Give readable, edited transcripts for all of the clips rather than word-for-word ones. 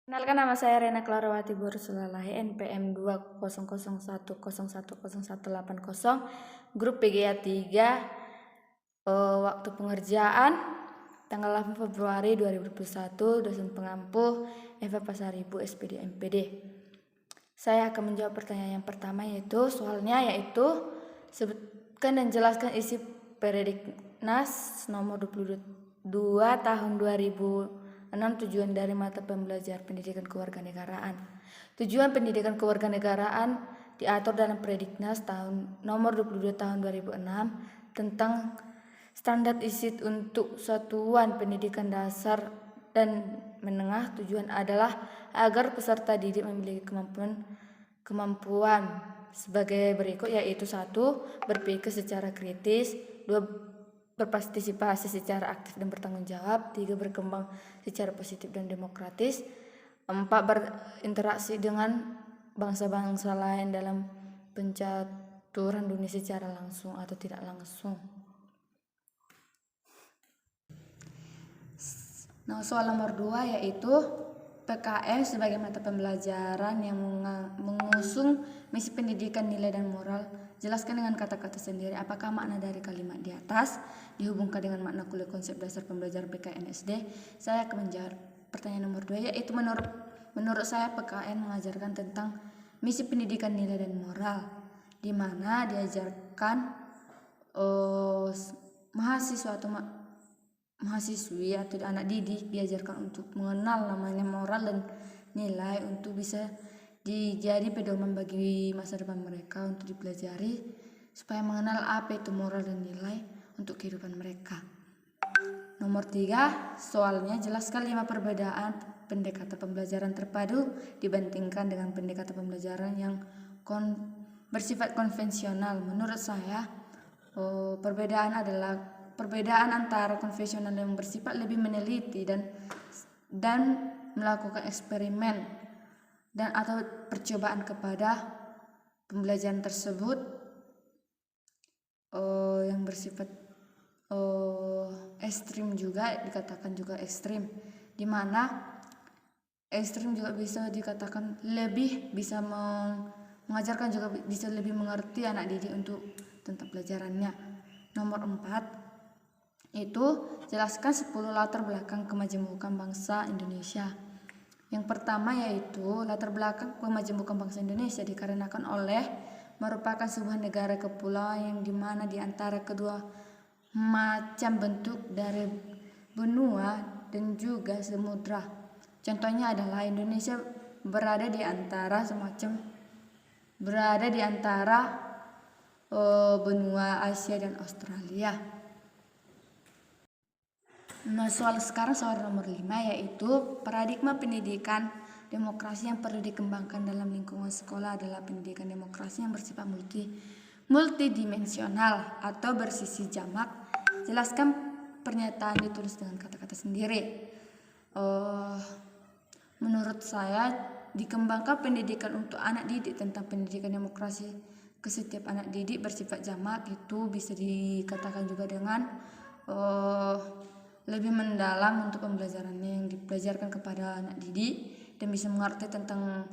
Kenalkan, nama saya Rena Klarawati Bursulalahi, NPM 20010101080, grup PGA 3, waktu pengerjaan tanggal 8 Februari 2021, dosen pengampu Eva Pasaribu, SPD MPD. Saya akan menjawab pertanyaan yang pertama, yaitu sebutkan dan jelaskan isi Perdiknas nomor 22 tahun 2006, tujuan dari mata pembelajaran pendidikan kewarganegaraan. Tujuan pendidikan kewarganegaraan diatur dalam Perdiknas nomor 22 tahun 2006 tentang standar isi untuk satuan pendidikan dasar dan menengah. Tujuan adalah agar peserta didik memiliki kemampuan sebagai berikut, yaitu 1. Berpikir secara kritis, 2. Berpartisipasi secara aktif dan bertanggung jawab, 3. Berkembang secara positif dan demokratis, 4. Berinteraksi dengan bangsa-bangsa lain dalam pencaturan dunia secara langsung atau tidak langsung. Nah, soal nomor 2 yaitu PKM sebagai mata pembelajaran yang mengusung misi pendidikan, nilai dan moral. Jelaskan dengan kata-kata sendiri apakah makna dari kalimat di atas dihubungkan dengan makna kuliah konsep dasar pembelajaran PKN SD. Saya akan menjawab pertanyaan nomor 2, yaitu menurut saya PKN mengajarkan tentang misi pendidikan, nilai dan moral, di mana diajarkan mahasiswa atau mahasiswi atau anak didik diajarkan untuk mengenal namanya moral dan nilai untuk bisa dijadi pedoman bagi masa depan mereka untuk dipelajari supaya mengenal apa itu moral dan nilai untuk kehidupan mereka. Nomor 3, soalnya jelaskan 5 perbedaan pendekatan pembelajaran terpadu dibandingkan dengan pendekatan pembelajaran yang bersifat konvensional. Menurut saya, perbedaan antara konvensional yang bersifat lebih meneliti dan melakukan eksperimen dan atau percobaan kepada pembelajaran tersebut, yang bersifat ekstrim juga dikatakan juga ekstrim, di mana ekstrim juga bisa dikatakan lebih bisa mengajarkan, juga bisa lebih mengerti anak didik untuk tentang pelajarannya. Nomor 4 itu jelaskan 10 latar belakang kemajemukan bangsa Indonesia. Yang pertama yaitu latar belakang kemajemukan bangsa Indonesia dikarenakan oleh merupakan sebuah negara kepulauan yang dimana di antara kedua macam bentuk dari benua dan juga samudra. Contohnya adalah Indonesia berada di antara benua Asia dan Australia. Nah, soal nomor 5 yaitu paradigma pendidikan demokrasi yang perlu dikembangkan dalam lingkungan sekolah adalah pendidikan demokrasi yang bersifat multidimensional atau bersisi jamak. Jelaskan pernyataan ditulis dengan kata-kata sendiri. Menurut saya, dikembangkan pendidikan untuk anak didik tentang pendidikan demokrasi ke setiap anak didik bersifat jamak itu bisa dikatakan juga dengan lebih mendalam untuk pembelajarannya yang dipelajarkan kepada anak didik dan bisa mengerti tentang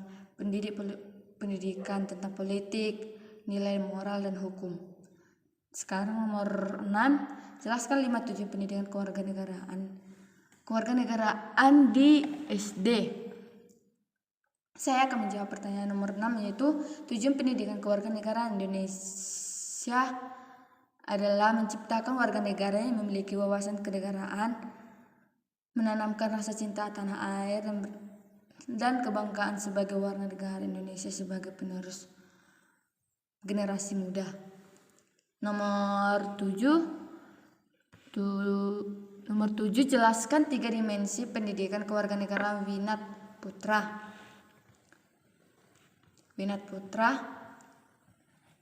pendidikan tentang politik, nilai moral dan hukum. Sekarang nomor 6, jelaskan 5 tujuan pendidikan kewarganegaraan di SD. Saya akan menjawab pertanyaan nomor 6 yaitu tujuan pendidikan kewarganegaraan Indonesia adalah menciptakan warga negara yang memiliki wawasan kenegaraan, menanamkan rasa cinta tanah air dan kebanggaan sebagai warga negara Indonesia sebagai penerus generasi muda. Nomor 7 jelaskan 3 dimensi pendidikan kewarganegaraan Winat Putra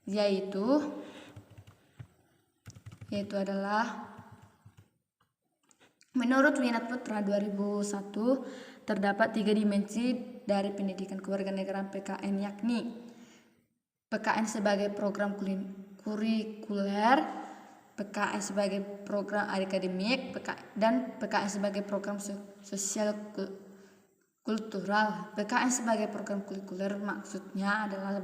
yaitu adalah menurut Winat Putra 2001 terdapat 3 dimensi dari pendidikan kewarganegaraan PKN, yakni PKN sebagai program kurikuler, PKN sebagai program akademik, dan PKN sebagai program sosial kultural. PKN sebagai program kurikuler maksudnya adalah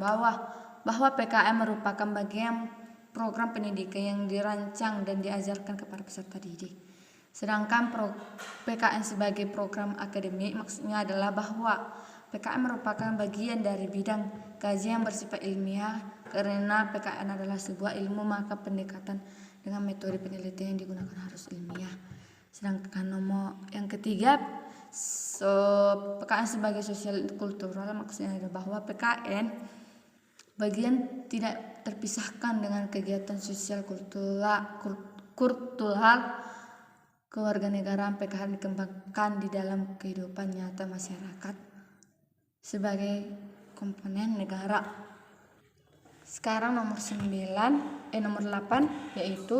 bahwa PKN merupakan bagian program pendidikan yang dirancang dan diajarkan kepada peserta didik. Sedangkan PKN sebagai program akademik maksudnya adalah bahwa PKN merupakan bagian dari bidang kajian yang bersifat ilmiah. Karena PKN adalah sebuah ilmu, maka pendekatan dengan metode penelitian yang digunakan harus ilmiah. Sedangkan nomor yang ketiga, PKN sebagai sosial kultural maksudnya adalah bahwa PKN bagian tidak terpisahkan dengan kegiatan sosial kultural kewarganegaraan. PKN dikembangkan di dalam kehidupan nyata masyarakat sebagai komponen negara. Sekarang nomor 8 yaitu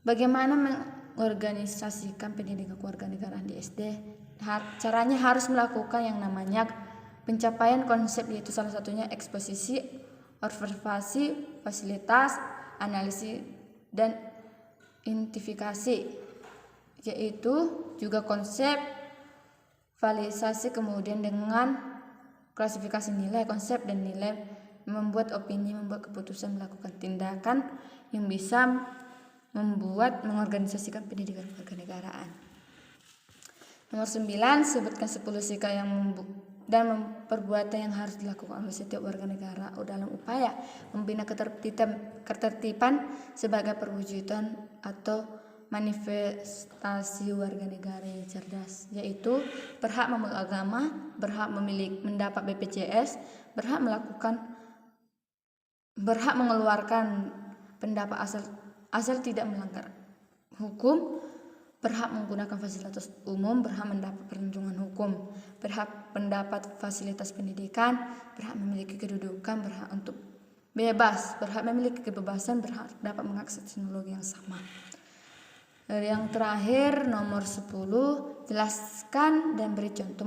bagaimana mengorganisasikan pendidikan kewarganegaraan di SD. Caranya harus melakukan yang namanya pencapaian konsep, yaitu salah satunya eksposisi, observasi, fasilitas, analisis, dan identifikasi, yaitu juga konsep, validasi, kemudian dengan klasifikasi nilai, konsep dan nilai, membuat opini, membuat keputusan, melakukan tindakan yang bisa mengorganisasikan pendidikan kewarganegaraan. Nomor 9, sebutkan 10 sikap dan perbuatan yang harus dilakukan oleh setiap warga negara dalam upaya membina ketertiban sebagai perwujudan atau manifestasi warga negara yang cerdas, yaitu berhak memeluk agama, berhak mendapat BPJS, berhak mengeluarkan pendapat asal tidak melanggar hukum, berhak menggunakan fasilitas umum, berhak mendapat perlindungan hukum, berhak mendapat fasilitas pendidikan, berhak memiliki kedudukan, berhak untuk bebas, berhak memiliki kebebasan, berhak dapat mengakses teknologi yang sama. Yang terakhir nomor 10, jelaskan dan beri contoh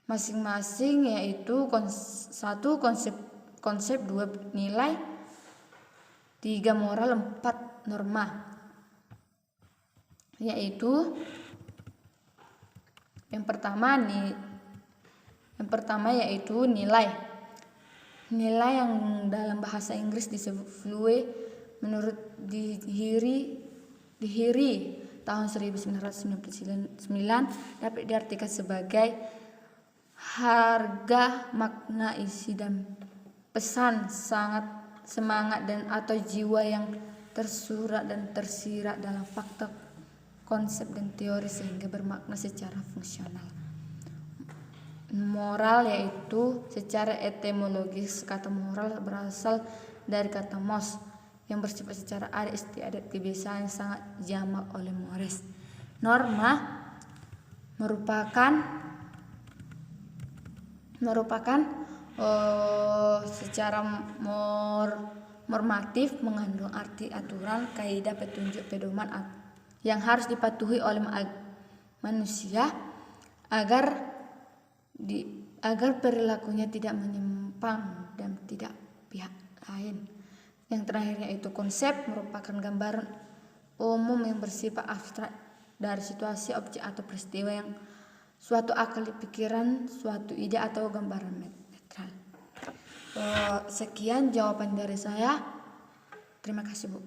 masing-masing, yaitu 1 konsep, 2 nilai, 3 moral, 4 norma, yaitu yang pertama yaitu nilai yang dalam bahasa Inggris disebut value. Menurut Dihiri tahun 1999 dapat diartikan sebagai harga, makna, isi dan pesan, semangat dan atau jiwa yang tersurat dan tersirat dalam fakta, konsep dan teori sehingga bermakna secara fungsional. Moral yaitu secara etimologis kata moral berasal dari kata mos yang bersifat secara adat istiadat, kebiasaan yang sangat jamak oleh mores. Norma merupakan secara normatif mengandung arti aturan, kaidah, petunjuk, pedoman yang harus dipatuhi oleh manusia agar perilakunya tidak menyimpang dan tidak pihak lain. Yang terakhir yaitu konsep merupakan gambaran umum yang bersifat abstrak dari situasi, objek atau peristiwa yang suatu akal pikiran, suatu ide atau gambaran netral. Sekian jawaban dari saya. Terima kasih, Bu.